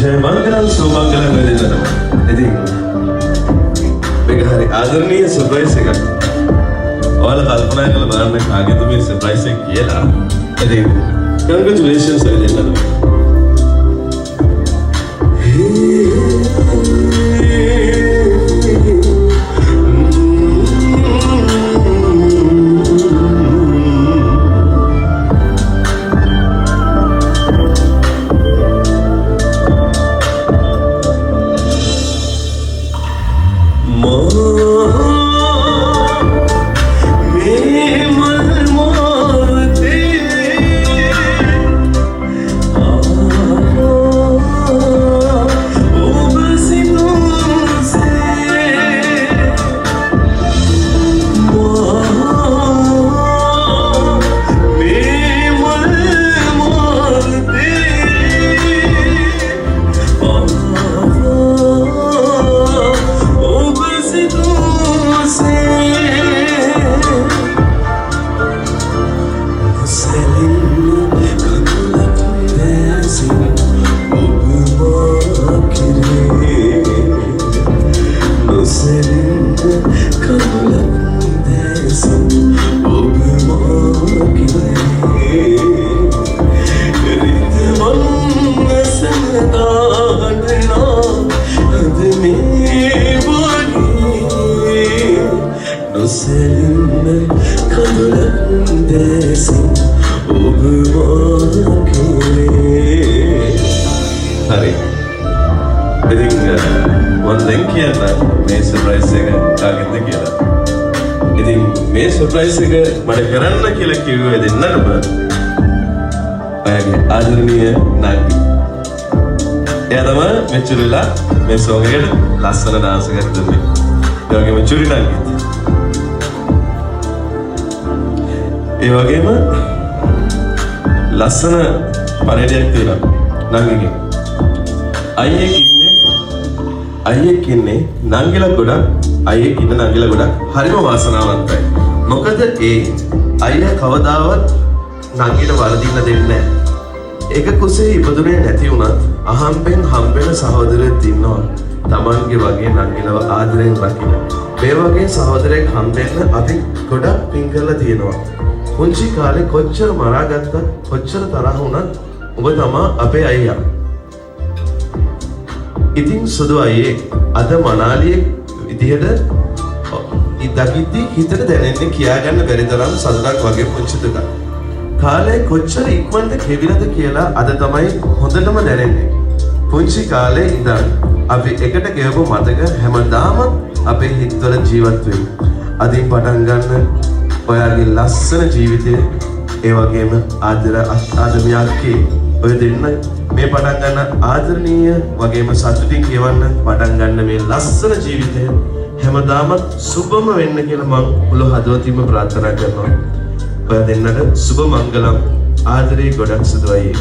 जय मंगलम सुमंगलम वेदितनम इति මේක හරි ආදරණීය සර්ප්‍රයිස් එකක්. ඔයාලා කල්පනා කරලා බලන්න කාගෙද මේ සර්ප්‍රයිස් එක කියලා. ඉතින් congratulations වෙදිතනම. सरप्राइज එක මට කරන්න කියලා කිව්වේ දෙන්නටම ඔයාගේ ආදරණීය නාගි. එයා තමයි මෙච්චරලා මේ සෝන් එකට ලස්සන ඩාන්ස් එකක් දුන්නේ. ඒ වගේම චුරි නාගි. ඒ වගේම ලස්සන පරේඩයක් තියෙනවා නාගිගේ. අයියෙක් ඉන්නේ නංගිලා ගොඩක් අයියෙක් ඉන්න නංගිලා ගොඩක් හරිම වාසනාවන්තයි. මොකද ඒ අයියා කවදාවත් නංගිට වරදින්න දෙන්නේ නැහැ. ඒක කුසේ ඉපදුනේ නැති වුණත් අහම්බෙන් හම්බෙන සහෝදරයෙක් ඉන්නවා. Tamange වගේ නංගිලව ආදරෙන් රකින්න. මේ වගේ සහෝදරයෙක් හම්බෙන්න අපි ගොඩක් පින් කරලා තියෙනවා. පුංචි කාලේ කොච්චර මරාගත්තත් කොච්චර තරහ වුණත් ඔබ තමයි අපේ අයියා. ඉතින් සුදු අයියේ අද මනාලියේ විදිහට දකිද්දි හිතට දැනෙන්නේ කියාගන්න බැරි තරම් සතුටක් වගේ පුංචි දුකක්. කාලේ කොච්චර ඉක්මනට කෙවිලද කියලා අද තමයි හොඳටම දැනෙන්නේ. පුංචි කාලේ ඉඳන් අපි එකට ගෙවපු මතක හැමදාම අපේ හිතවල ජීවත් වෙමු. අදින් පටන් ගන්න ඔයාගේ ලස්සන ජීවිතේ ඒ වගේම ආදමියක්කේ ඔය දෙන්න මේ පටන් ගන්න ආදරණීය වගේම සතුටින් කියවන්න පටන් ගන්න මේ ලස්සන ජීවිතය හැමදාම සුබම වෙන්න කියලා මම මුළු හදවතින්ම ප්‍රාර්ථනා කරනවා. ඔය දෙන්නට සුබ මංගලම් ආදරේ ගොඩක් සුදු අයියේ.